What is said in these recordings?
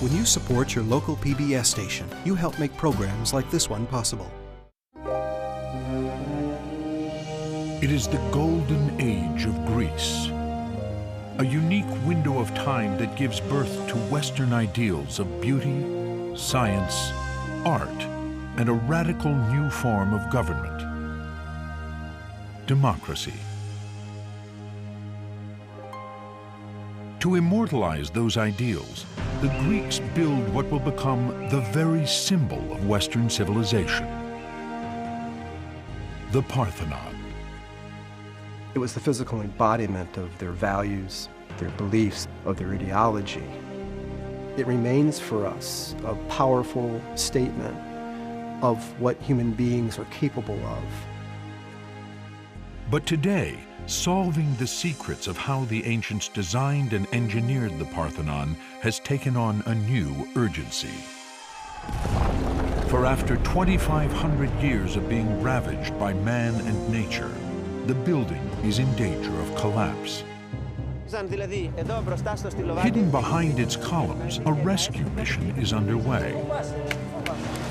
When you support your local PBS station, you help make programs like this one possible. It is the golden age of Greece, a unique window of time that gives birth to Western ideals of beauty, science, art, and a radical new form of government: democracy. To immortalize those ideals, the Greeks build what will become the very symbol of Western civilization: the Parthenon. It was the physical embodiment of their values, their beliefs, of their ideology. It remains for us a powerful statement of what human beings are capable of. But today, solving the secrets of how the ancients designed and engineered the Parthenon has taken on a new urgency. For after 2,500 years of being ravaged by man and nature, the building is in danger of collapse. Hidden behind its columns, a rescue mission is underway.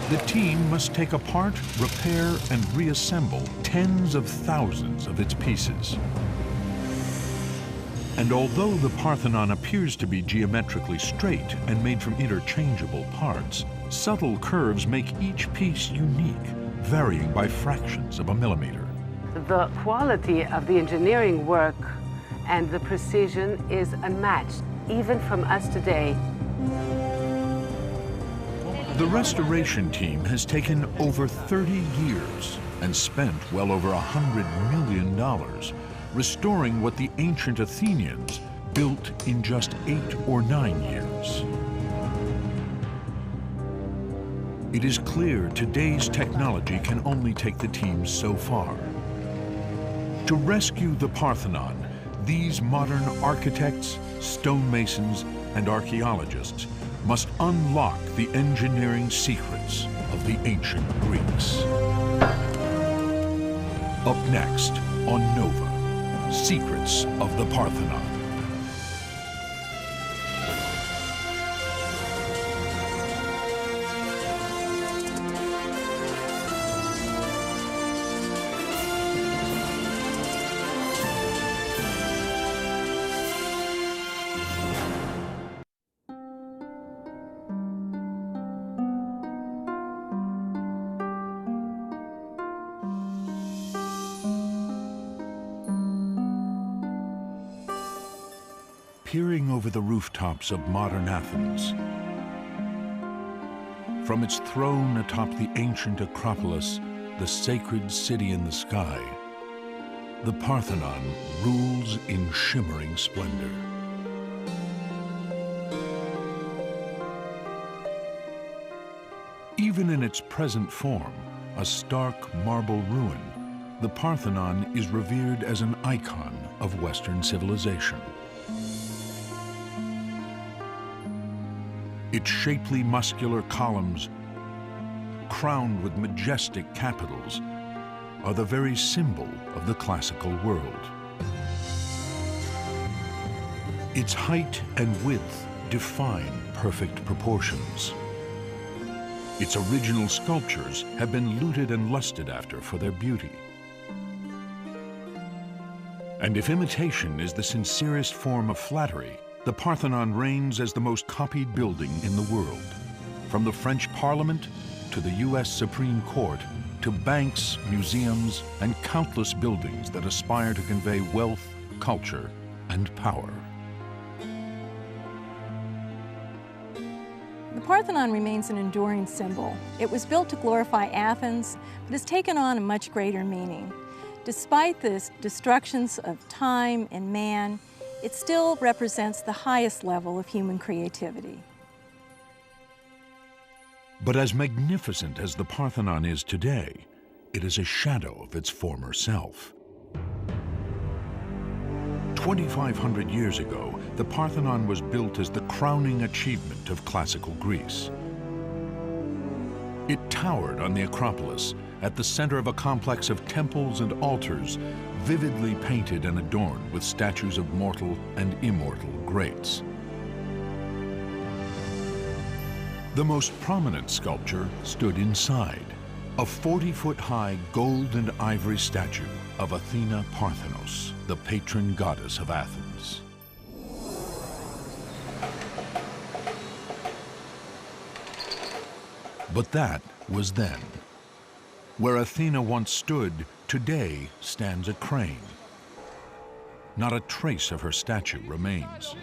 The team must take apart, repair, and reassemble tens of thousands of its pieces. And although the Parthenon appears to be geometrically straight and made from interchangeable parts, subtle curves make each piece unique, varying by fractions of a millimeter. The quality of the engineering work and the precision is unmatched, even from us today. The restoration team has taken over 30 years and spent well over $100 million restoring what the ancient Athenians built in just 8 or 9 years. It is clear today's technology can only take the team so far. To rescue the Parthenon, these modern architects, stonemasons, and archaeologists must unlock the engineering secrets of the ancient Greeks. Up next on Nova, Secrets of the Parthenon. Peering over the rooftops of modern Athens, from its throne atop the ancient Acropolis, the sacred city in the sky, the Parthenon rules in shimmering splendor. Even in its present form, a stark marble ruin, the Parthenon is revered as an icon of Western civilization. Its shapely, muscular columns, crowned with majestic capitals, are the very symbol of the classical world. Its height and width define perfect proportions. Its original sculptures have been looted and lusted after for their beauty. And if imitation is the sincerest form of flattery, the Parthenon reigns as the most copied building in the world. From the French Parliament to the US Supreme Court to banks, museums, and countless buildings that aspire to convey wealth, culture, and power. The Parthenon remains an enduring symbol. It was built to glorify Athens, but has taken on a much greater meaning. Despite the destructions of time and man, it still represents the highest level of human creativity. But as magnificent as the Parthenon is today, it is a shadow of its former self. 2,500 years ago, the Parthenon was built as the crowning achievement of classical Greece. It towered on the Acropolis, at the center of a complex of temples and altars, vividly painted and adorned with statues of mortal and immortal greats. The most prominent sculpture stood inside, a 40-foot-high gold and ivory statue of Athena Parthenos, the patron goddess of Athens. But that was then. Where Athena once stood, today stands a crane. Not a trace of her statue remains.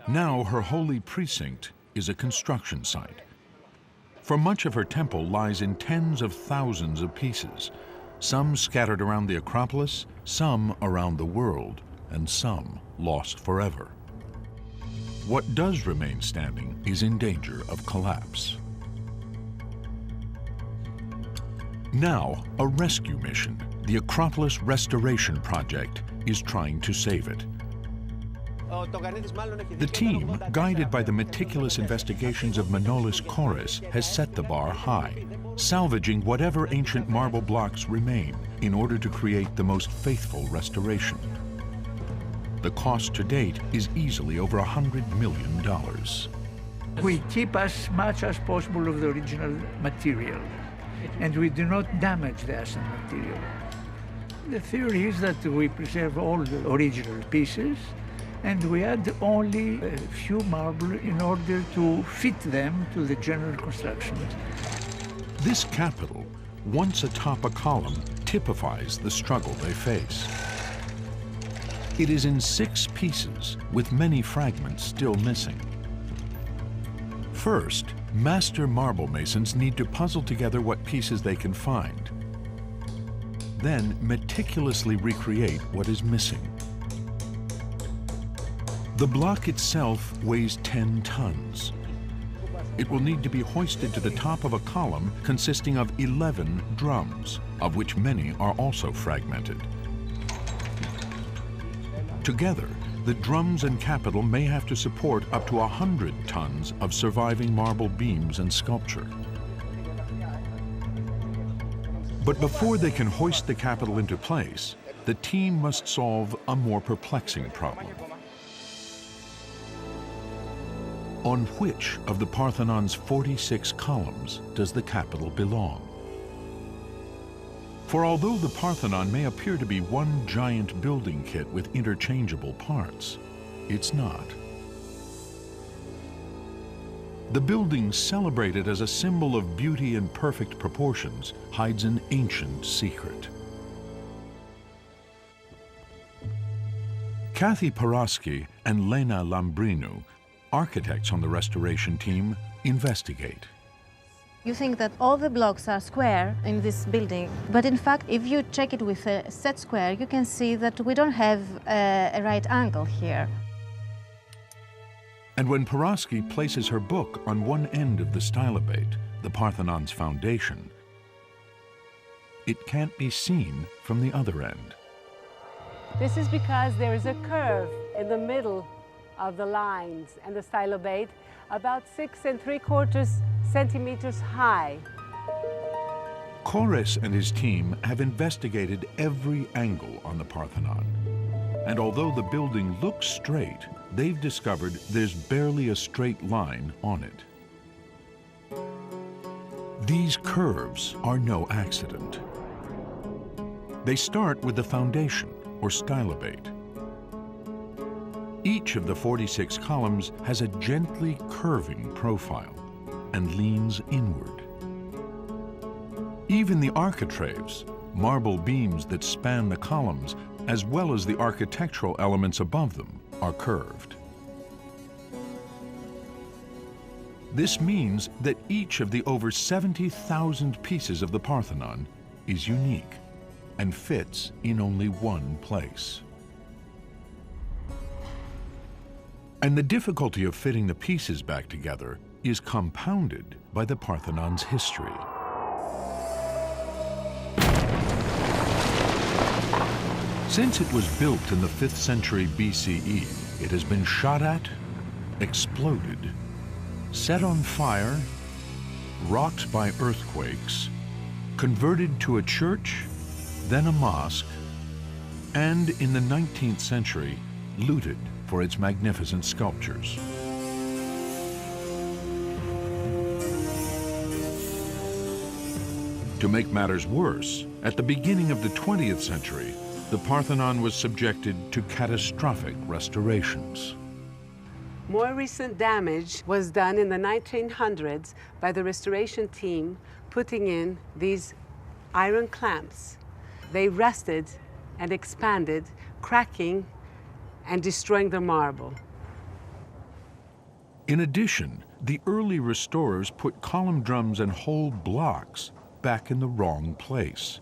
Now her holy precinct is a construction site. For much of her temple lies in tens of thousands of pieces, some scattered around the Acropolis, some around the world, and some lost forever. What does remain standing is in danger of collapse. Now, a rescue mission, the Acropolis Restoration Project, is trying to save it. The team, guided by the meticulous investigations of Manolis Kouris, has set the bar high, salvaging whatever ancient marble blocks remain in order to create the most faithful restoration. The cost to date is easily over $100 million. We keep as much as possible of the original material, and we do not damage the asset material. The theory is that we preserve all the original pieces, and we add only a few marble in order to fit them to the general construction. This capital, once atop a column, typifies the struggle they face. It is in 6 pieces, with many fragments still missing. First, master marble masons need to puzzle together what pieces they can find. Then meticulously recreate what is missing. The block itself weighs 10 tons. It will need to be hoisted to the top of a column consisting of 11 drums, of which many are also fragmented. Together, the drums and capital may have to support up to 100 tons of surviving marble beams and sculpture. But before they can hoist the capital into place, the team must solve a more perplexing problem. On which of the Parthenon's 46 columns does the capital belong? For although the Parthenon may appear to be one giant building kit with interchangeable parts, it's not. The building, celebrated as a symbol of beauty and perfect proportions, hides an ancient secret. Kathy Paraski and Lena Lambrinu, architects on the restoration team, investigate. You think that all the blocks are square in this building, but in fact, if you check it with a set square, you can see that we don't have a right angle here. And when Paraski places her book on one end of the stylobate, the Parthenon's foundation, it can't be seen from the other end. This is because there is a curve in the middle of the lines and the stylobate, about 6 3/4 centimeters high. Kouris and his team have investigated every angle on the Parthenon. And although the building looks straight, they've discovered there's barely a straight line on it. These curves are no accident. They start with the foundation, or stylobate. Each of the 46 columns has a gently curving profile and leans inward. Even the architraves, marble beams that span the columns, as well as the architectural elements above them, are curved. This means that each of the over 70,000 pieces of the Parthenon is unique and fits in only one place. And the difficulty of fitting the pieces back together is compounded by the Parthenon's history. Since it was built in the 5th century BCE, it has been shot at, exploded, set on fire, rocked by earthquakes, converted to a church, then a mosque, and in the 19th century, looted for its magnificent sculptures. To make matters worse, at the beginning of the 20th century, the Parthenon was subjected to catastrophic restorations. More recent damage was done in the 1900s by the restoration team putting in these iron clamps. They rusted and expanded, cracking and destroying the marble. In addition, the early restorers put column drums and whole blocks back in the wrong place.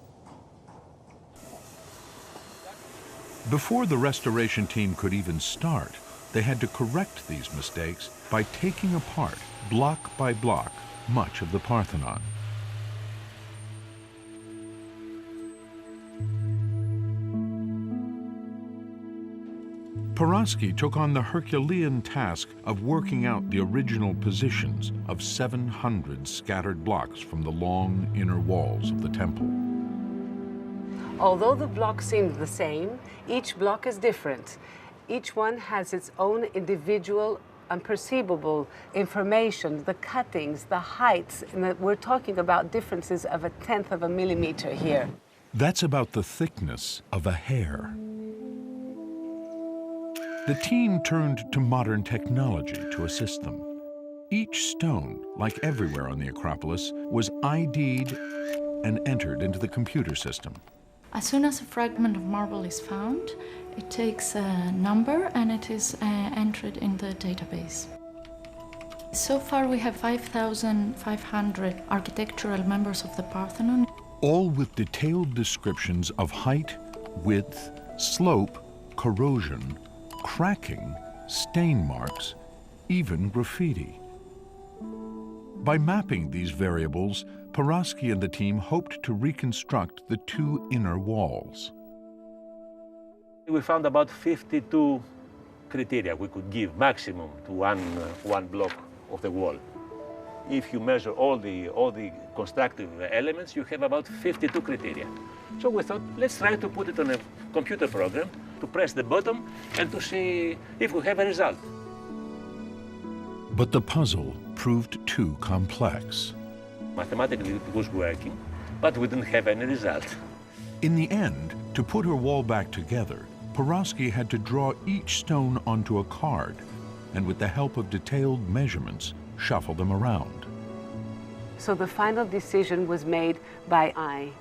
Before the restoration team could even start, they had to correct these mistakes by taking apart, block by block, much of the Parthenon. Paraski took on the Herculean task of working out the original positions of 700 scattered blocks from the long inner walls of the temple. Although the blocks seem the same, each block is different. Each one has its own individual, unperceivable information, the cuttings, the heights, and we're talking about differences of 1/10 of a millimeter here. That's about the thickness of a hair. The team turned to modern technology to assist them. Each stone, like everywhere on the Acropolis, was ID'd and entered into the computer system. As soon as a fragment of marble is found, it takes a number and it is entered in the database. So far we have 5,500 architectural members of the Parthenon. All with detailed descriptions of height, width, slope, corrosion, cracking, stain marks, even graffiti. By mapping these variables, Paraski and the team hoped to reconstruct the two inner walls. We found about 52 criteria we could give maximum to one block of the wall. If you measure all the constructive elements, you have about 52 criteria. So we thought, let's try to put it on a computer program to press the button and to see if we have a result. But the puzzle proved too complex. Mathematically it was working, but we didn't have any result. In the end, to put her wall back together, Paraski had to draw each stone onto a card, and with the help of detailed measurements, shuffle them around. So the final decision was made by eye.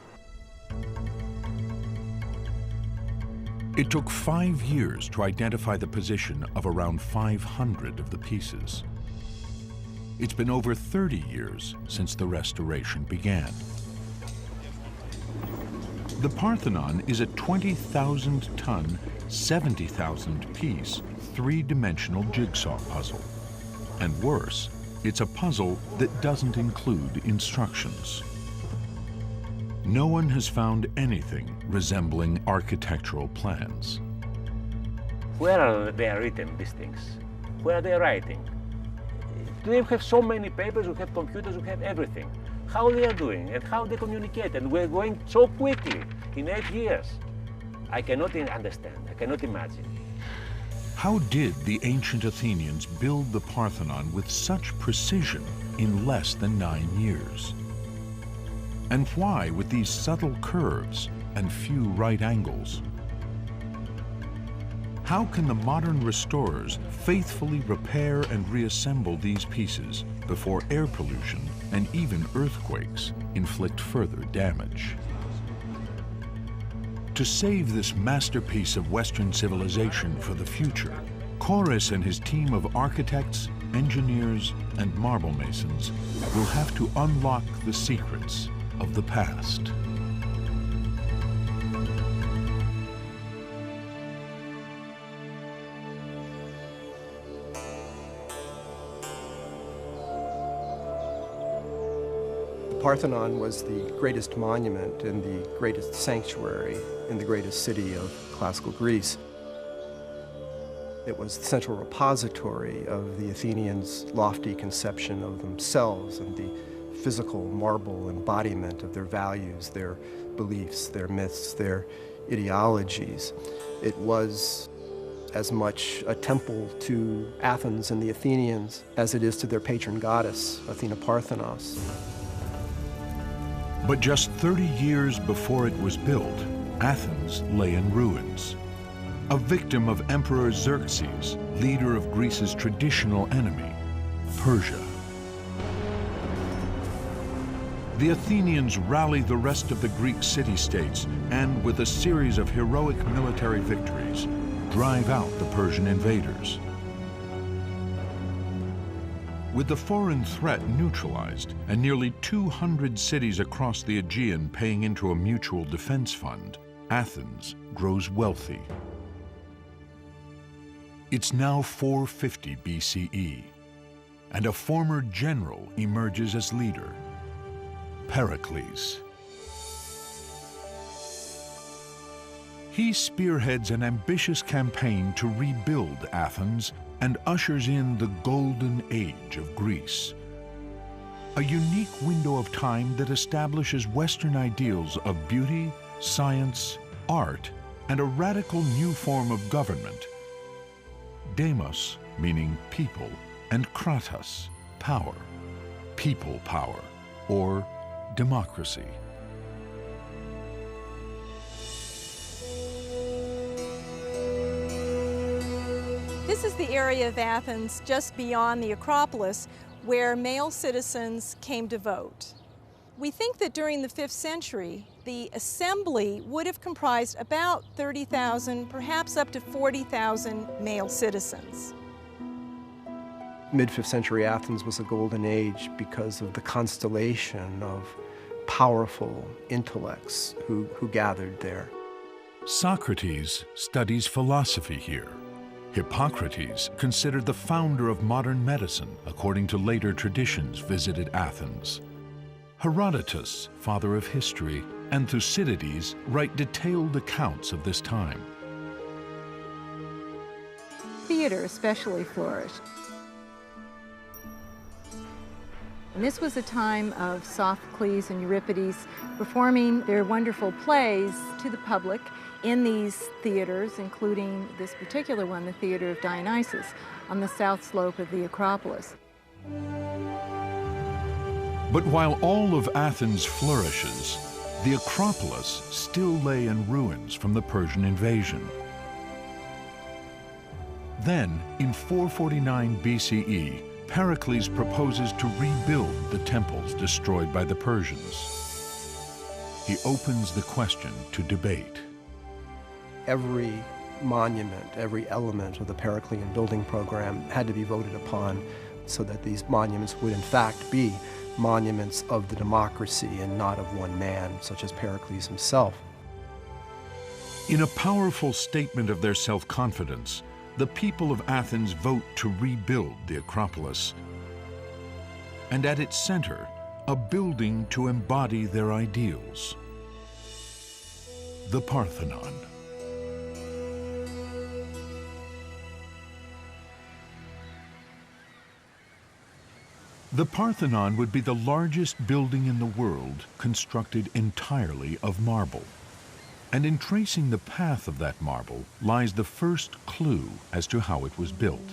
It took 5 years to identify the position of around 500 of the pieces. It's been over 30 years since the restoration began. The Parthenon is a 20,000-ton, 70,000-piece, three-dimensional jigsaw puzzle. And worse, it's a puzzle that doesn't include instructions. No one has found anything resembling architectural plans. Where are they written, these things? Where are they writing? Today we have so many papers, we have computers, we have everything. How they are doing and how they communicate, and we're going so quickly in 8 years. I cannot understand, I cannot imagine. How did the ancient Athenians build the Parthenon with such precision in less than 9 years? And why with these subtle curves and few right angles? How can the modern restorers faithfully repair and reassemble these pieces before air pollution and even earthquakes inflict further damage? To save this masterpiece of Western civilization for the future, Kouros and his team of architects, engineers, and marble masons will have to unlock the secrets of the past. The Parthenon was the greatest monument and the greatest sanctuary in the greatest city of classical Greece. It was the central repository of the Athenians' lofty conception of themselves and the physical marble embodiment of their values, their beliefs, their myths, their ideologies. It was as much a temple to Athens and the Athenians as it is to their patron goddess, Athena Parthenos. But just 30 years before it was built, Athens lay in ruins. A victim of Emperor Xerxes, leader of Greece's traditional enemy, Persia. The Athenians rally the rest of the Greek city-states and, with a series of heroic military victories, drive out the Persian invaders. With the foreign threat neutralized and nearly 200 cities across the Aegean paying into a mutual defense fund, Athens grows wealthy. It's now 450 BCE, and a former general emerges as leader, Pericles. He spearheads an ambitious campaign to rebuild Athens and ushers in the golden age of Greece. A unique window of time that establishes Western ideals of beauty, science, art, and a radical new form of government. Demos, meaning people, and kratos, power, people power, or democracy. This is the area of Athens just beyond the Acropolis where male citizens came to vote. We think that during the 5th century, the assembly would have comprised about 30,000, perhaps up to 40,000 male citizens. Mid-5th century Athens was a golden age because of the constellation of powerful intellects who gathered there. Socrates studies philosophy here. Hippocrates, considered the founder of modern medicine, according to later traditions, visited Athens. Herodotus, father of history, and Thucydides write detailed accounts of this time. Theater especially flourished. And this was a time of Sophocles and Euripides performing their wonderful plays to the public in these theaters, including this particular one, the Theater of Dionysus, on the south slope of the Acropolis. But while all of Athens flourishes, the Acropolis still lay in ruins from the Persian invasion. Then, in 449 BCE, Pericles proposes to rebuild the temples destroyed by the Persians. He opens the question to debate. Every monument, every element of the Periclean building program had to be voted upon so that these monuments would in fact be monuments of the democracy and not of one man, such as Pericles himself. In a powerful statement of their self-confidence, the people of Athens vote to rebuild the Acropolis. And at its center, a building to embody their ideals. The Parthenon. The Parthenon would be the largest building in the world constructed entirely of marble. And in tracing the path of that marble lies the first clue as to how it was built.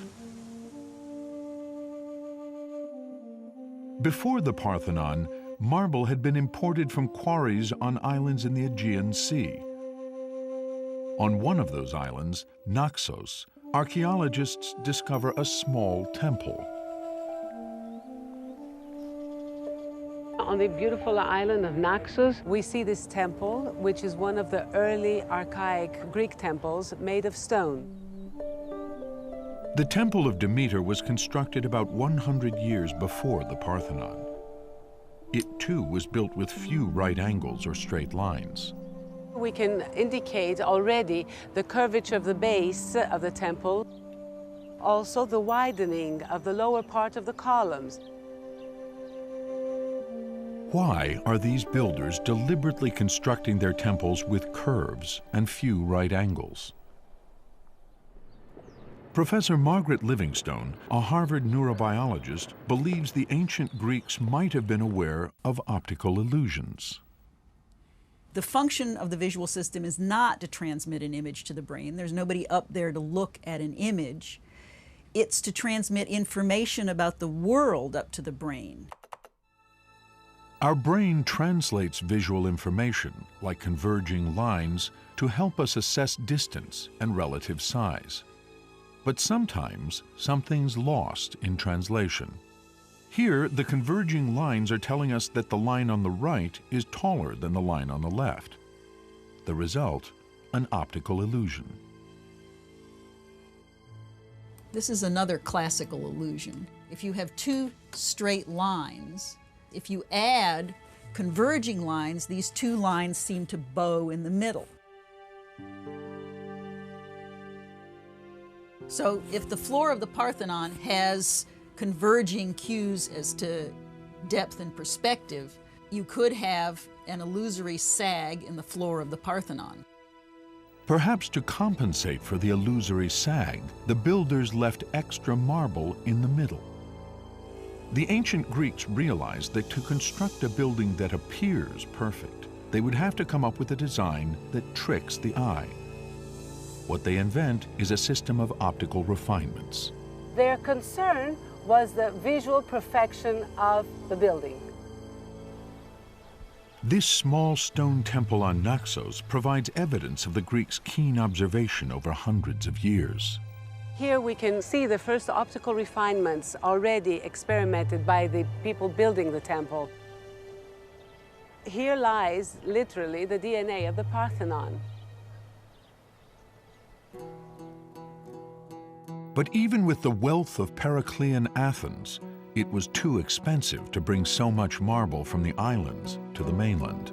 Before the Parthenon, marble had been imported from quarries on islands in the Aegean Sea. On one of those islands, Naxos, archaeologists discover a small temple. On the beautiful island of Naxos, we see this temple, which is one of the early archaic Greek temples made of stone. The Temple of Demeter was constructed about 100 years before the Parthenon. It too was built with few right angles or straight lines. We can indicate already the curvature of the base of the temple, also the widening of the lower part of the columns. Why are these builders deliberately constructing their temples with curves and few right angles? Professor Margaret Livingstone, a Harvard neurobiologist, believes the ancient Greeks might have been aware of optical illusions. The function of the visual system is not to transmit an image to the brain. There's nobody up there to look at an image. It's to transmit information about the world up to the brain. Our brain translates visual information, like converging lines, to help us assess distance and relative size. But sometimes something's lost in translation. Here, the converging lines are telling us that the line on the right is taller than the line on the left. The result, an optical illusion. This is another classical illusion. If you have two straight lines, if you add converging lines, these two lines seem to bow in the middle. So if the floor of the Parthenon has converging cues as to depth and perspective, you could have an illusory sag in the floor of the Parthenon. Perhaps to compensate for the illusory sag, the builders left extra marble in the middle. The ancient Greeks realized that to construct a building that appears perfect, they would have to come up with a design that tricks the eye. What they invent is a system of optical refinements. Their concern was the visual perfection of the building. This small stone temple on Naxos provides evidence of the Greeks' keen observation over hundreds of years. Here we can see the first optical refinements already experimented by the people building the temple. Here lies, literally, the DNA of the Parthenon. But even with the wealth of Parthenon Athens, it was too expensive to bring so much marble from the islands to the mainland.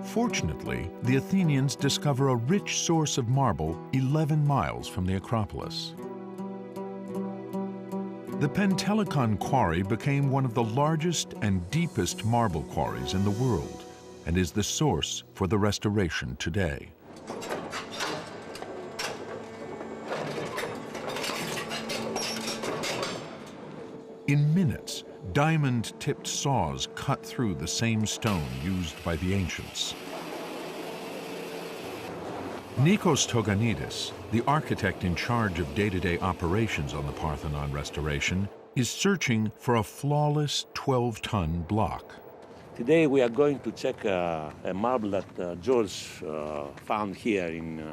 Fortunately, the Athenians discover a rich source of marble 11 miles from the Acropolis. The Pentelicon quarry became one of the largest and deepest marble quarries in the world and is the source for the restoration today. In minutes, diamond-tipped saws cut through the same stone used by the ancients. Nikos Toganidis, the architect in charge of day-to-day operations on the Parthenon restoration, is searching for a flawless 12-ton block. Today we are going to check a marble that George found here in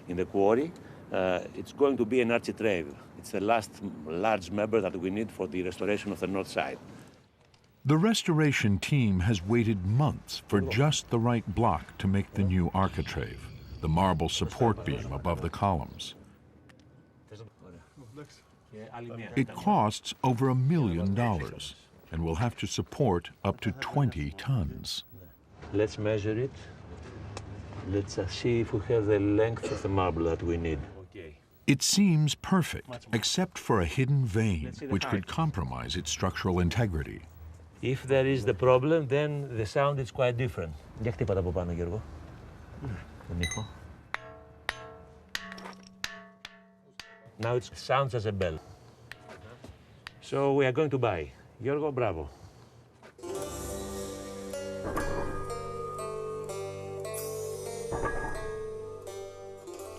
the quarry. It's going to be an architrave. It's the last large member that we need for the restoration of the north side. The restoration team has waited months for just the right block to make the new architrave, the marble support beam above the columns. It costs over $1 million and will have to support up to 20 tons. Let's measure it. Let's see if we have the length of the marble that we need. It seems perfect, except for a hidden vein, which could compromise its structural integrity. If there is the problem, then the sound is quite different. Now it sounds as a bell. So we are going to buy. Giorgo, bravo.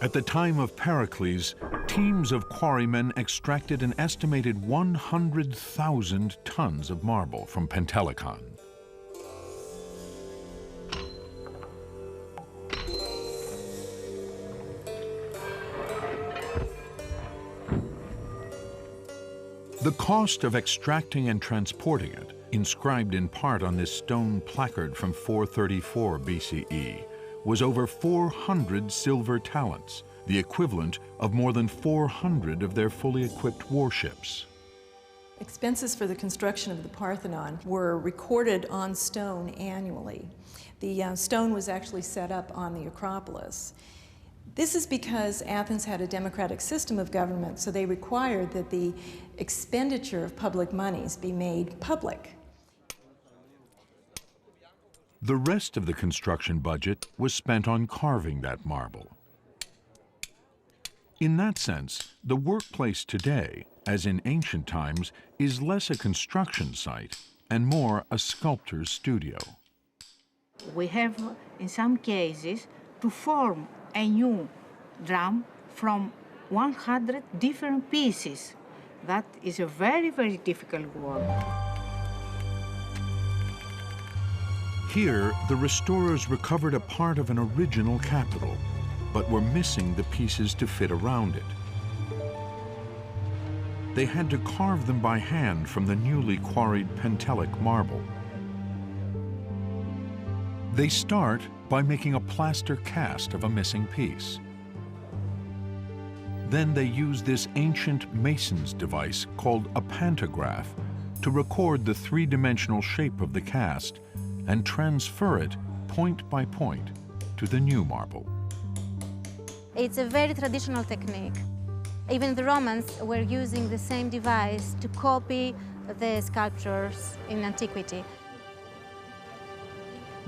At the time of Pericles, teams of quarrymen extracted an estimated 100,000 tons of marble from Pentelicon. The cost of extracting and transporting it, inscribed in part on this stone placard from 434 BCE, was over 400 silver talents, the equivalent of more than 400 of their fully equipped warships. Expenses for the construction of the Parthenon were recorded on stone annually. The stone was actually set up on the Acropolis. This is because Athens had a democratic system of government, so they required that the expenditure of public monies be made public. The rest of the construction budget was spent on carving that marble. In that sense, the workplace today, as in ancient times, is less a construction site and more a sculptor's studio. We have, in some cases, to form a new drum from 100 different pieces. That is a very, very difficult work. Here, the restorers recovered a part of an original capital, but were missing the pieces to fit around it. They had to carve them by hand from the newly quarried pentelic marble. They start by making a plaster cast of a missing piece. Then they use this ancient mason's device called a pantograph to record the three-dimensional shape of the cast and transfer it point by point to the new marble. It's a very traditional technique. Even the Romans were using the same device to copy the sculptures in antiquity.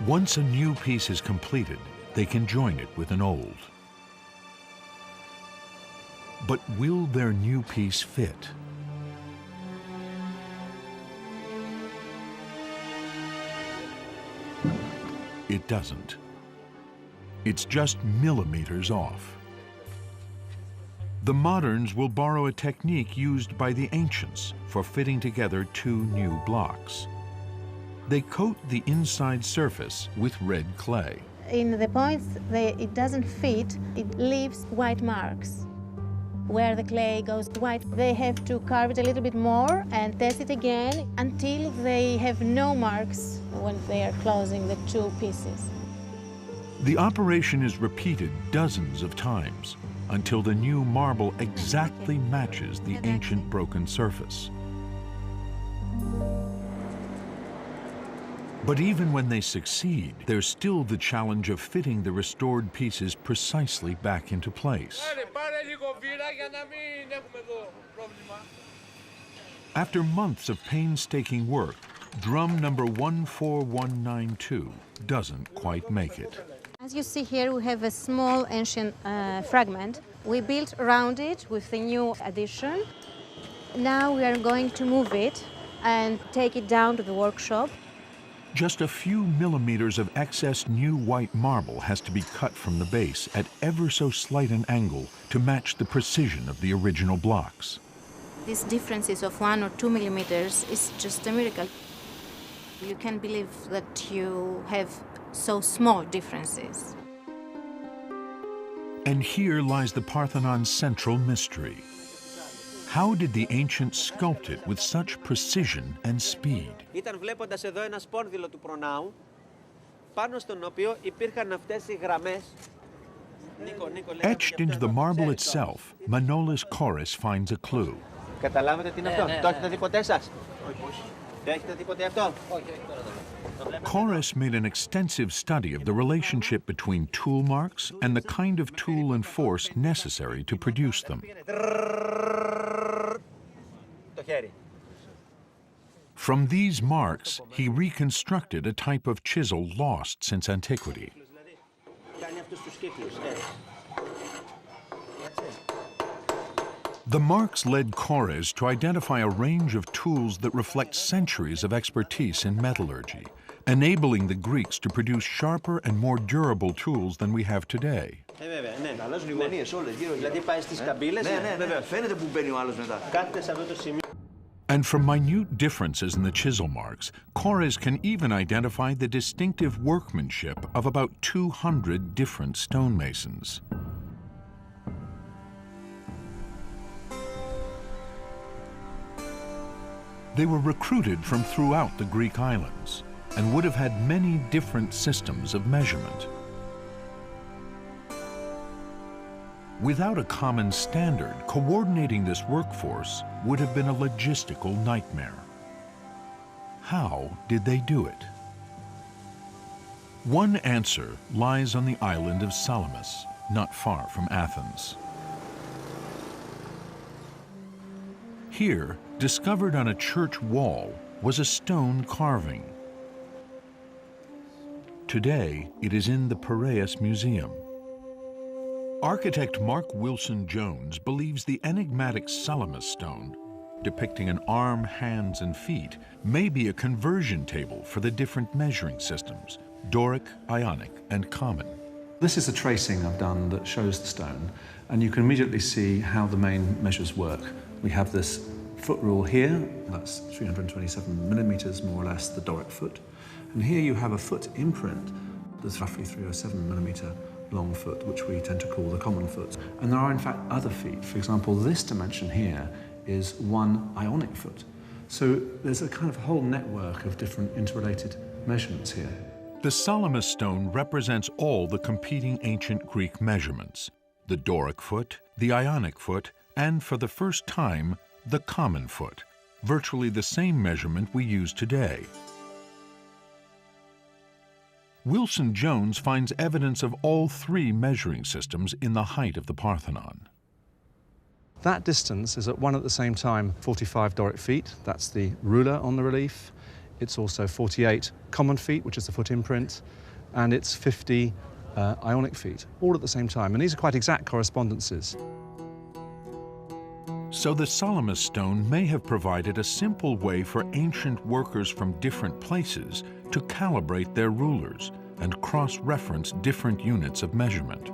Once a new piece is completed, they can join it with an old. But will their new piece fit? It doesn't. It's just millimeters off. The moderns will borrow a technique used by the ancients for fitting together two new blocks. They coat the inside surface with red clay. In the points it doesn't fit, it leaves white marks. Where the clay goes white, they have to carve it a little bit more and test it again until they have no marks when they are closing the two pieces. The operation is repeated dozens of times until the new marble exactly matches the ancient broken surface. But even when they succeed, there's still the challenge of fitting the restored pieces precisely back into place. After months of painstaking work, drum number 14192 doesn't quite make it. As you see here, we have a small ancient fragment. We built around it with the new addition. Now we are going to move it and take it down to the workshop. Just a few millimeters of excess new white marble has to be cut from the base at ever so slight an angle to match the precision of the original blocks. These differences of 1 or 2 millimeters is just a miracle. You can't believe that you have so small differences. And here lies the Parthenon's central mystery. How did the ancients sculpt it with such precision and speed? Ήταν βλέποντας εδώ ένα σπόνδυλο του προνάου, πάνω στον οποίο υπήρχαν αυτές οι γραμμές. Etched into the marble itself, Manolis Koris finds a clue. Καταλάβετε τι είναι αυτό? Το έχετε δει ποτέ εσάς? Όχι. Το έχετε δει ποτέ αυτό? Koris made an extensive study of the relationship between tool marks and the kind of tool and force necessary to produce them. From these marks, he reconstructed a type of chisel lost since antiquity. The marks led Koris to identify a range of tools that reflect centuries of expertise in metallurgy, enabling the Greeks to produce sharper and more durable tools than we have today. And from minute differences in the chisel marks, Koris can even identify the distinctive workmanship of about 200 different stonemasons. They were recruited from throughout the Greek islands and would have had many different systems of measurement. Without a common standard, coordinating this workforce would have been a logistical nightmare. How did they do it? One answer lies on the island of Salamis, not far from Athens. Here, discovered on a church wall, was a stone carving. Today, it is in the Piraeus Museum. Architect Mark Wilson Jones believes the enigmatic Salamis stone, depicting an arm, hands, and feet, may be a conversion table for the different measuring systems, Doric, Ionic, and Common. This is a tracing I've done that shows the stone, and you can immediately see how the main measures work. We have this foot rule here, that's 327 millimeters, more or less, the Doric foot. And here you have a foot imprint that's roughly 307 millimeter long foot, which we tend to call the common foot. And there are in fact other feet. For example, this dimension here is one ionic foot. So there's a kind of whole network of different interrelated measurements here. The Salamis stone represents all the competing ancient Greek measurements: the Doric foot, the Ionic foot, and for the first time, the common foot, virtually the same measurement we use today. Wilson Jones finds evidence of all three measuring systems in the height of the Parthenon. That distance is at one at the same time 45 Doric feet, that's the ruler on the relief. It's also 48 common feet, which is the foot imprint, and it's 50 Ionic feet, all at the same time. And these are quite exact correspondences. So the Salamis stone may have provided a simple way for ancient workers from different places to calibrate their rulers and cross-reference different units of measurement.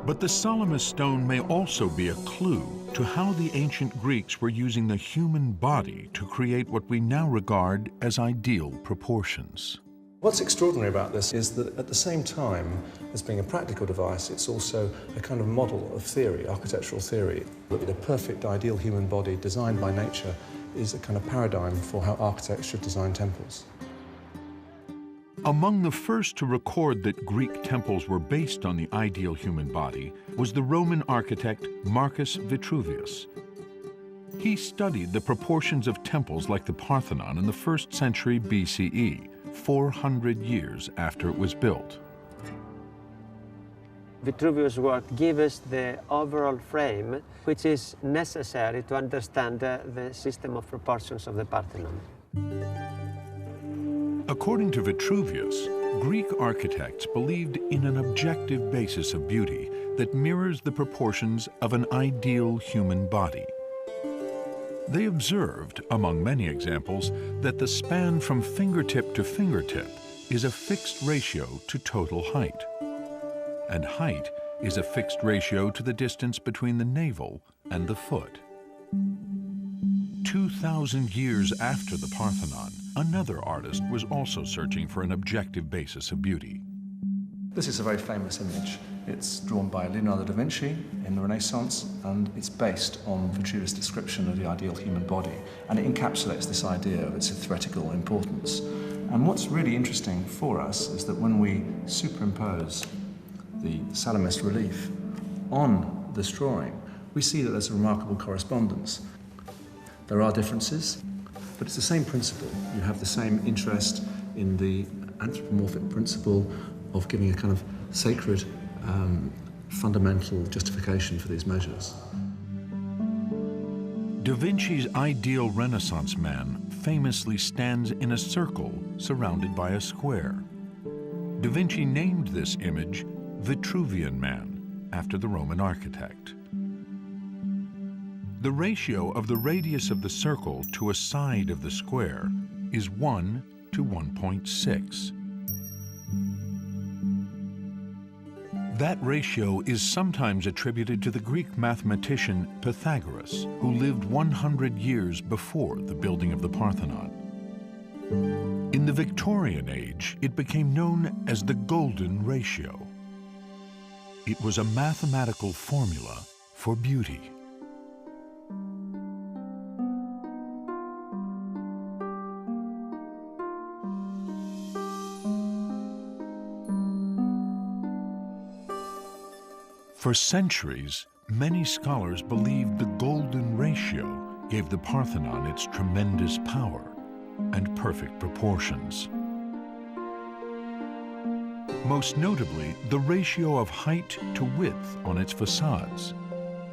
But the Salamis stone may also be a clue to how the ancient Greeks were using the human body to create what we now regard as ideal proportions. What's extraordinary about this is that at the same time as being a practical device, it's also a kind of model of theory, architectural theory. That a perfect ideal human body designed by nature is a kind of paradigm for how architects should design temples. Among the first to record that Greek temples were based on the ideal human body was the Roman architect Marcus Vitruvius. He studied the proportions of temples like the Parthenon in the 1st century BCE, 400 years after it was built. Vitruvius' work gives us the overall frame, which is necessary to understand the system of proportions of the Parthenon. According to Vitruvius, Greek architects believed in an objective basis of beauty that mirrors the proportions of an ideal human body. They observed, among many examples, that the span from fingertip to fingertip is a fixed ratio to total height, and height is a fixed ratio to the distance between the navel and the foot. 2,000 years after the Parthenon, another artist was also searching for an objective basis of beauty. This is a very famous image. It's drawn by Leonardo da Vinci in the Renaissance, and it's based on Vitruvius' description of the ideal human body, and it encapsulates this idea of its theoretical importance. And what's really interesting for us is that when we superimpose the Salamis relief on this drawing, we see that there's a remarkable correspondence. There are differences, but it's the same principle. You have the same interest in the anthropomorphic principle of giving a kind of sacred, fundamental justification for these measures. Da Vinci's ideal Renaissance man famously stands in a circle surrounded by a square. Da Vinci named this image Vitruvian Man, after the Roman architect. The ratio of the radius of the circle to a side of the square is 1 to 1.6. That ratio is sometimes attributed to the Greek mathematician Pythagoras, who lived 100 years before the building of the Parthenon. In the Victorian age, it became known as the golden ratio. It was a mathematical formula for beauty. For centuries, many scholars believed the golden ratio gave the Parthenon its tremendous power and perfect proportions. Most notably, the ratio of height to width on its facades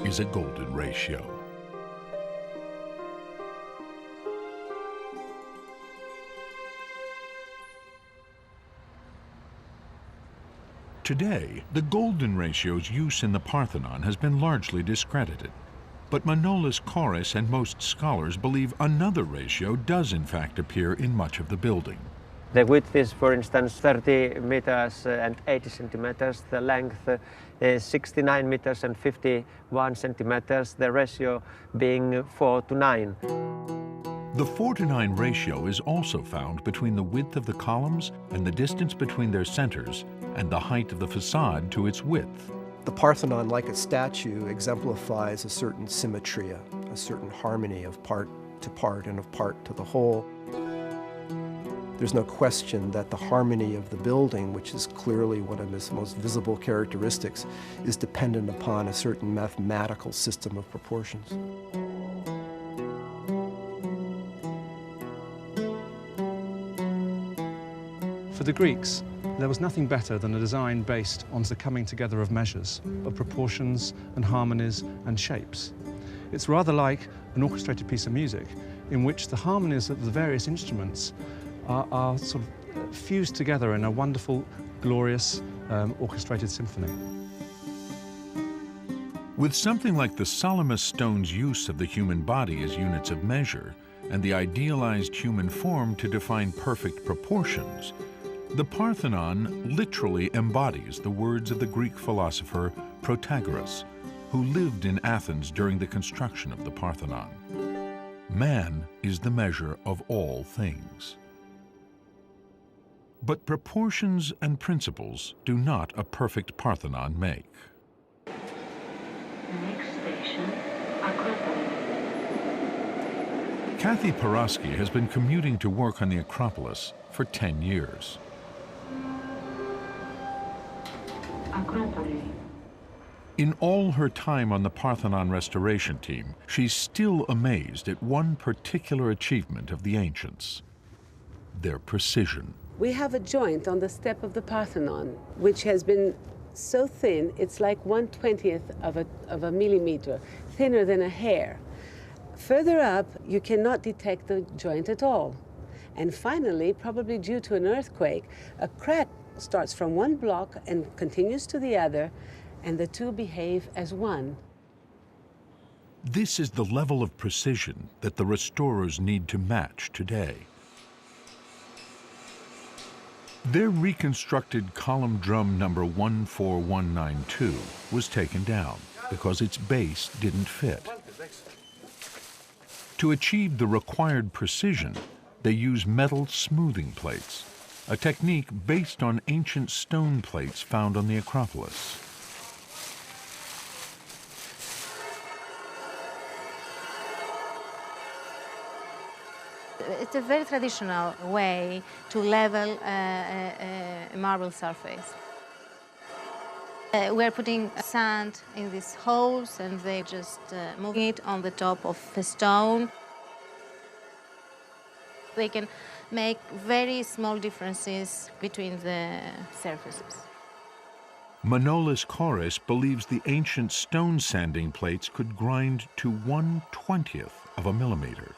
is a golden ratio. Today, the golden ratio's use in the Parthenon has been largely discredited. But Manolis Korres and most scholars believe another ratio does in fact appear in much of the building. The width is, for instance, 30 meters and 80 centimeters. The length is 69 meters and 51 centimeters, the ratio being 4:9. The 4:9 ratio is also found between the width of the columns and the distance between their centers and the height of the facade to its width. The Parthenon, like a statue, exemplifies a certain symmetry, a certain harmony of part to part and of part to the whole. There's no question that the harmony of the building, which is clearly one of its most visible characteristics, is dependent upon a certain mathematical system of proportions. For the Greeks, there was nothing better than a design based on the coming together of measures, of proportions and harmonies and shapes. It's rather like an orchestrated piece of music in which the harmonies of the various instruments are sort of fused together in a wonderful, glorious, orchestrated symphony. With something like the Salamis stone's use of the human body as units of measure and the idealized human form to define perfect proportions, the Parthenon literally embodies the words of the Greek philosopher Protagoras, who lived in Athens during the construction of the Parthenon. Man is the measure of all things. But proportions and principles do not a perfect Parthenon make. Next station, Acropolis. Kathy Porosky has been commuting to work on the Acropolis for 10 years. Acropolis. In all her time on the Parthenon restoration team, she's still amazed at one particular achievement of the ancients: their precision. We have a joint on the step of the Parthenon, which has been so thin, it's like 1/20th of a millimeter, thinner than a hair. Further up, you cannot detect the joint at all. And finally, probably due to an earthquake, a crack starts from one block and continues to the other, and the two behave as one. This is the level of precision that the restorers need to match today. Their reconstructed column drum number 14192 was taken down because its base didn't fit. To achieve the required precision, they use metal smoothing plates, a technique based on ancient stone plates found on the Acropolis. It's a very traditional way to level a marble surface. We're putting sand in these holes and they just move it on the top of the stone. They can make very small differences between the surfaces. Manolis Kouris believes the ancient stone sanding plates could grind to 1/20th of a millimeter.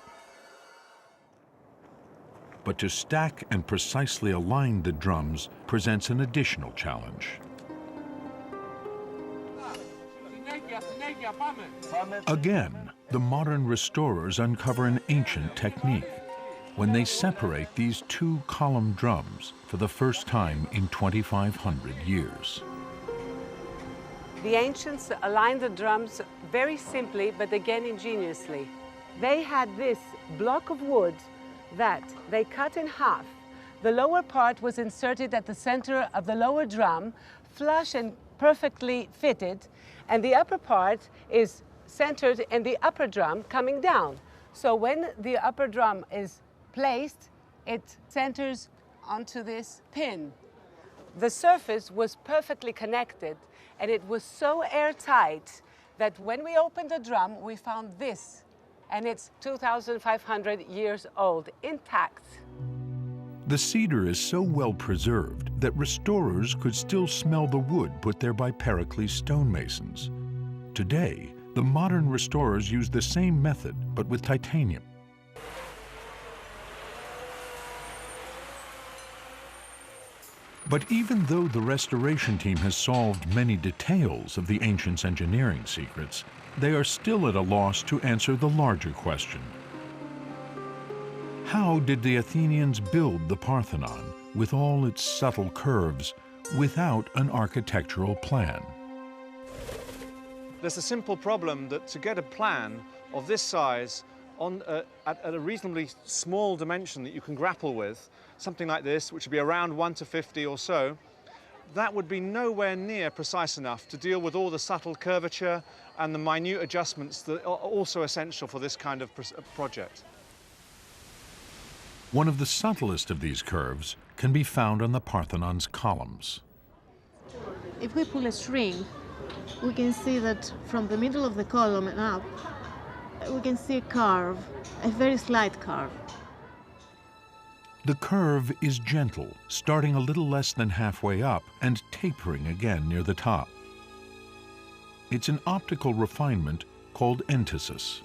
But to stack and precisely align the drums presents an additional challenge. Again, the modern restorers uncover an ancient technique when they separate these two column drums for the first time in 2,500 years. The ancients aligned the drums very simply, but again ingeniously. They had this block of wood that they cut in half. The lower part was inserted at the center of the lower drum, flush and perfectly fitted, and the upper part is centered in the upper drum coming down. So when the upper drum is placed, it centers onto this pin. The surface was perfectly connected, and it was so airtight that when we opened the drum, we found this, and it's 2,500 years old, intact. The cedar is so well preserved that restorers could still smell the wood put there by Pericles stonemasons. Today, the modern restorers use the same method, but with titanium. But even though the restoration team has solved many details of the ancients' engineering secrets, they are still at a loss to answer the larger question: How did the Athenians build the Parthenon with all its subtle curves without an architectural plan? There's a simple problem that to get a plan of this size at a reasonably small dimension that you can grapple with, something like this, which would be around 1 to 50 or so, that would be nowhere near precise enough to deal with all the subtle curvature and the minute adjustments that are also essential for this kind of project. One of the subtlest of these curves can be found on the Parthenon's columns. If we pull a string, we can see that from the middle of the column and up, we can see a carve, a very slight carve. The curve is gentle, starting a little less than halfway up and tapering again near the top. It's an optical refinement called entasis.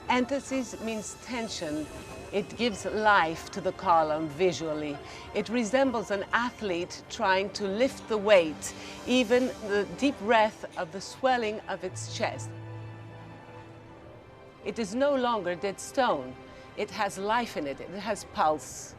Entasis means tension. It gives life to the column visually. It resembles an athlete trying to lift the weight, even the deep breath of the swelling of its chest. It is no longer dead stone. It has life in it. It has pulse.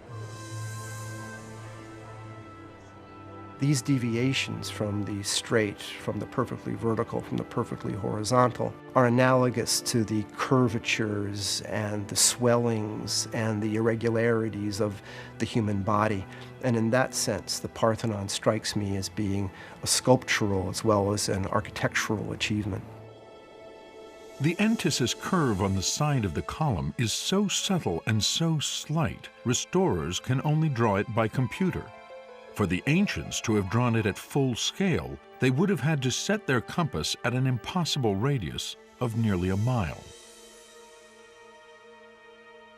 These deviations from the straight, from the perfectly vertical, from the perfectly horizontal, are analogous to the curvatures and the swellings and the irregularities of the human body. And in that sense, the Parthenon strikes me as being a sculptural as well as an architectural achievement. The entasis curve on the side of the column is so subtle and so slight, restorers can only draw it by computer. For the ancients to have drawn it at full scale, they would have had to set their compass at an impossible radius of nearly a mile.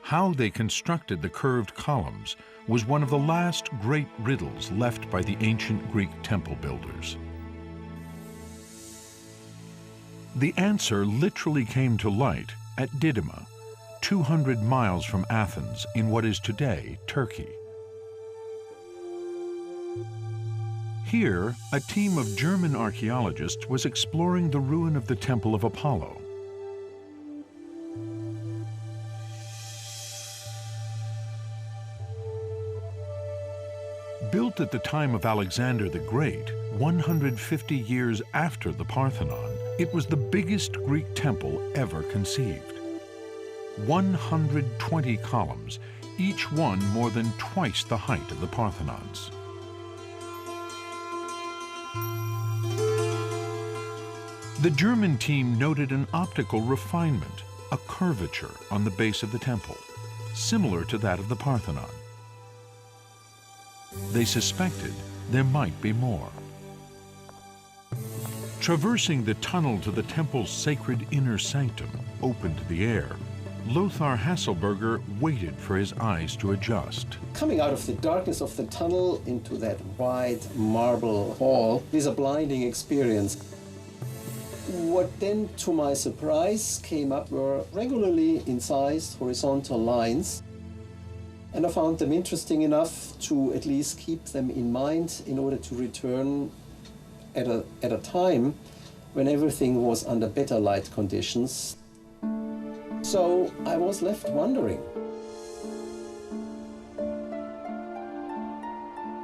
How they constructed the curved columns was one of the last great riddles left by the ancient Greek temple builders. The answer literally came to light at Didyma, 200 miles from Athens in what is today Turkey. Here, a team of German archaeologists was exploring the ruin of the Temple of Apollo. Built at the time of Alexander the Great, 150 years after the Parthenon, it was the biggest Greek temple ever conceived. 120 columns, each one more than twice the height of the Parthenon's. The German team noted an optical refinement, a curvature on the base of the temple, similar to that of the Parthenon. They suspected there might be more. Traversing the tunnel to the temple's sacred inner sanctum, open to the air, Lothar Hasselberger waited for his eyes to adjust. Coming out of the darkness of the tunnel into that wide marble hall is a blinding experience. What then, to my surprise, came up were regularly incised horizontal lines, and I found them interesting enough to at least keep them in mind in order to return at a time when everything was under better light conditions. So I was left wondering.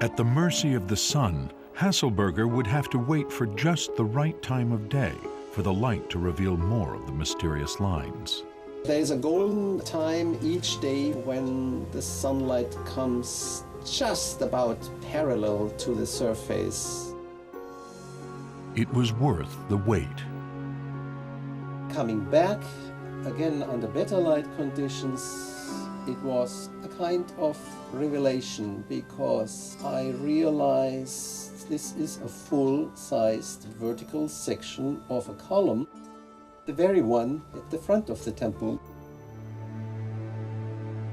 At the mercy of the sun, Hasselberger would have to wait for just the right time of day for the light to reveal more of the mysterious lines. There's a golden time each day when the sunlight comes just about parallel to the surface. It was worth the wait. Coming back, again under better light conditions, it was a kind of revelation because I realized this is a full-sized vertical section of a column, the very one at the front of the temple.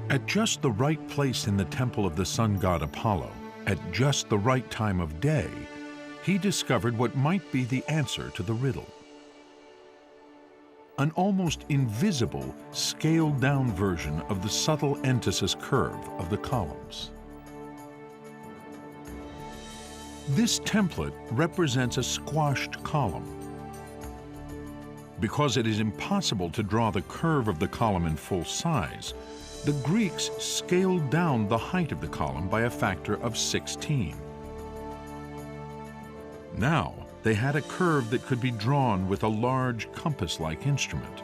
At just the right place in the temple of the sun god Apollo, at just the right time of day, he discovered what might be the answer to the riddle. An almost invisible, scaled-down version of the subtle entasis curve of the columns. This template represents a squashed column. Because it is impossible to draw the curve of the column in full size, The Greeks scaled down the height of the column by a factor of 16. Now, they had a curve that could be drawn with a large compass-like instrument.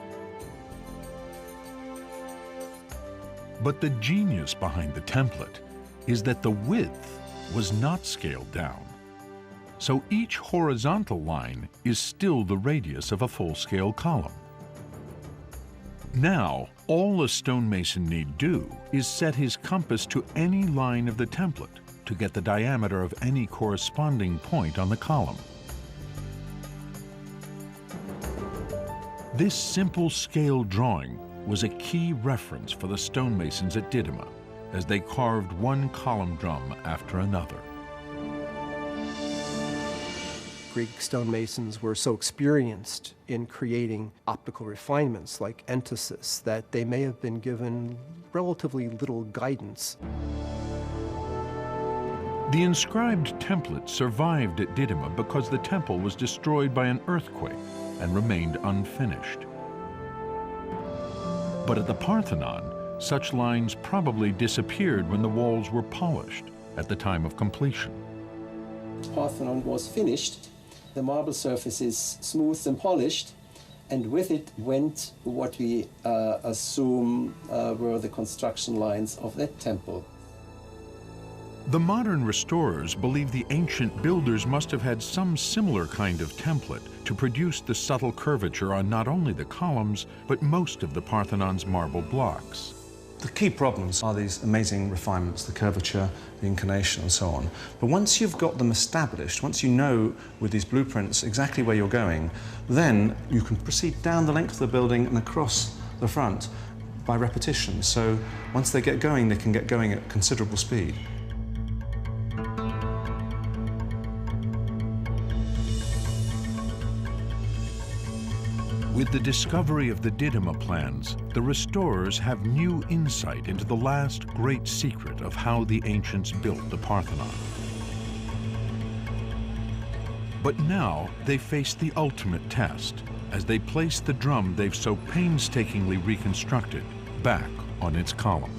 But the genius behind the template is that the width was not scaled down. So each horizontal line is still the radius of a full-scale column. Now, all a stonemason need do is set his compass to any line of the template to get the diameter of any corresponding point on the column. This simple scale drawing was a key reference for the stonemasons at Didyma as they carved one column drum after another. Greek stonemasons were so experienced in creating optical refinements like entasis that they may have been given relatively little guidance. The inscribed template survived at Didyma because the temple was destroyed by an earthquake and remained unfinished. But at the Parthenon, such lines probably disappeared when the walls were polished at the time of completion. The Parthenon was finished. The marble surface is smooth and polished, and with it went what we assume were the construction lines of that temple. The modern restorers believe the ancient builders must have had some similar kind of template to produce the subtle curvature on not only the columns, but most of the Parthenon's marble blocks. The key problems are these amazing refinements, the curvature, the inclination, and so on. But once you've got them established, once you know with these blueprints exactly where you're going, then you can proceed down the length of the building and across the front by repetition. So once they get going, they can get going at considerable speed. With the discovery of the Didyma plans, the restorers have new insight into the last great secret of how the ancients built the Parthenon. But now they face the ultimate test as they place the drum they've so painstakingly reconstructed back on its column.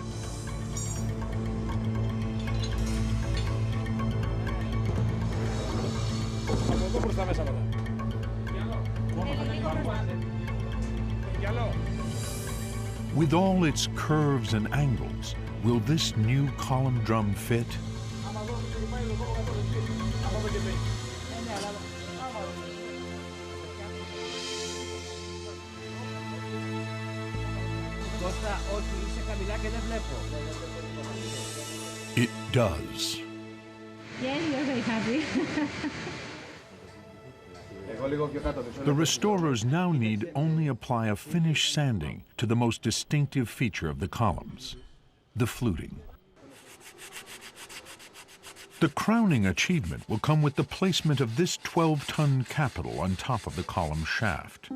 With all its curves and angles, will this new column drum fit? It does. Yes, we're very happy. The restorers now need only apply a finish sanding to the most distinctive feature of the columns, the fluting. The crowning achievement will come with the placement of this 12-ton capital on top of the column shaft.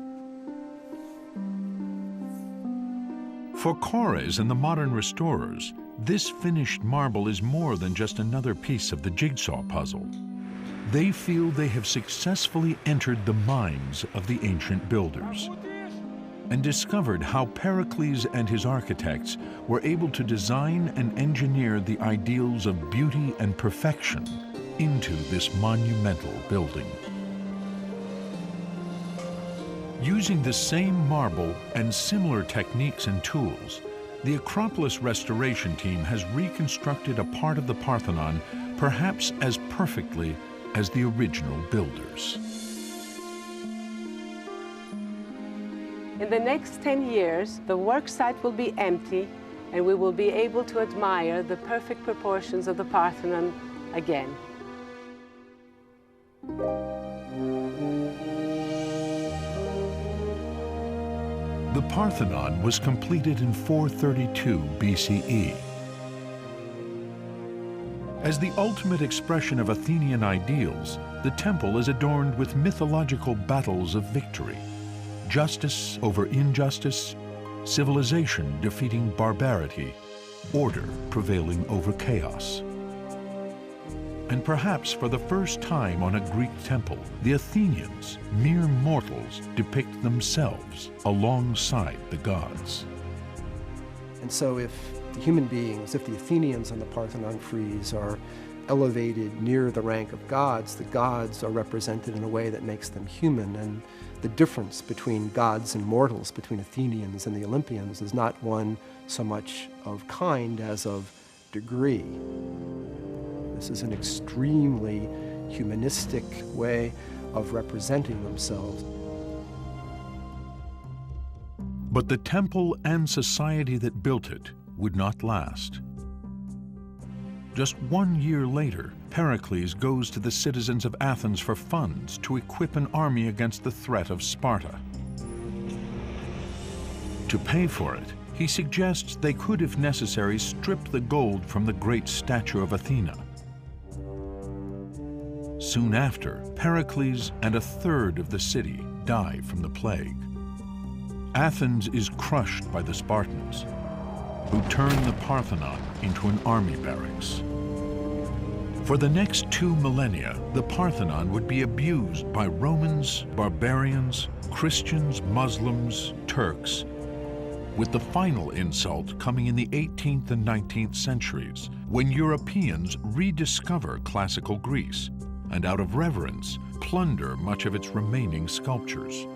For Kores and the modern restorers, this finished marble is more than just another piece of the jigsaw puzzle. They feel they have successfully entered the minds of the ancient builders and discovered how Pericles and his architects were able to design and engineer the ideals of beauty and perfection into this monumental building. Using the same marble and similar techniques and tools, the Acropolis restoration team has reconstructed a part of the Parthenon perhaps as perfectly as the original builders. In the next 10 years, the work site will be empty and we will be able to admire the perfect proportions of the Parthenon again. The Parthenon was completed in 432 BCE. As the ultimate expression of Athenian ideals, the temple is adorned with mythological battles of victory, justice over injustice, civilization defeating barbarity, order prevailing over chaos. And perhaps for the first time on a Greek temple, the Athenians, mere mortals, depict themselves alongside the gods. And so if the human beings, if the Athenians on the Parthenon frieze are elevated near the rank of gods, the gods are represented in a way that makes them human. And the difference between gods and mortals, between Athenians and the Olympians, is not one so much of kind as of degree. This is an extremely humanistic way of representing themselves. But the temple and society that built it would not last. Just 1 year later, Pericles goes to the citizens of Athens for funds to equip an army against the threat of Sparta. To pay for it, he suggests they could, if necessary, strip the gold from the great statue of Athena. Soon after, Pericles and a third of the city die from the plague. Athens is crushed by the Spartans, who turn the Parthenon into an army barracks. For the next 2 millennia, the Parthenon would be abused by Romans, barbarians, Christians, Muslims, Turks, with the final insult coming in the 18th and 19th centuries, when Europeans rediscover classical Greece and, out of reverence, plunder much of its remaining sculptures.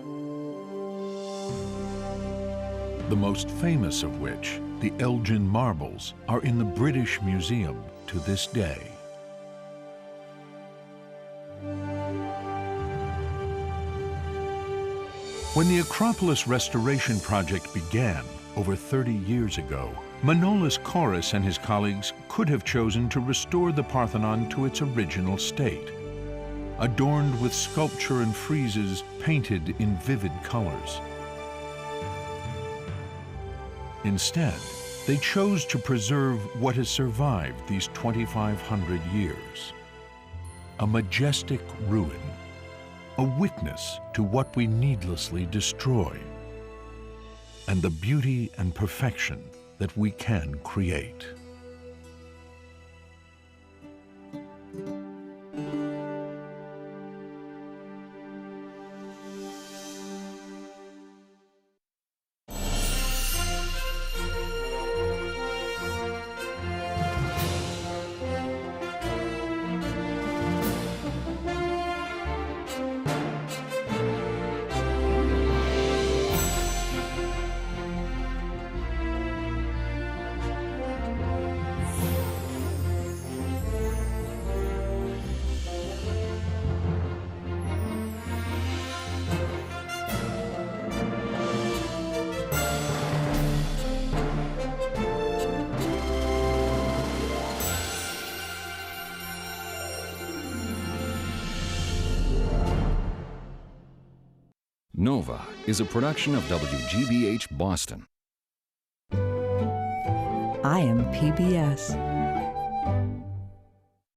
The most famous of which, the Elgin marbles, are in the British Museum to this day. When the Acropolis restoration project began over 30 years ago, Manolis Korres and his colleagues could have chosen to restore the Parthenon to its original state, adorned with sculpture and friezes painted in vivid colors. Instead, they chose to preserve what has survived these 2,500 years. A majestic ruin, a witness to what we needlessly destroy, and the beauty and perfection that we can create. Nova is a production of WGBH Boston. I am PBS.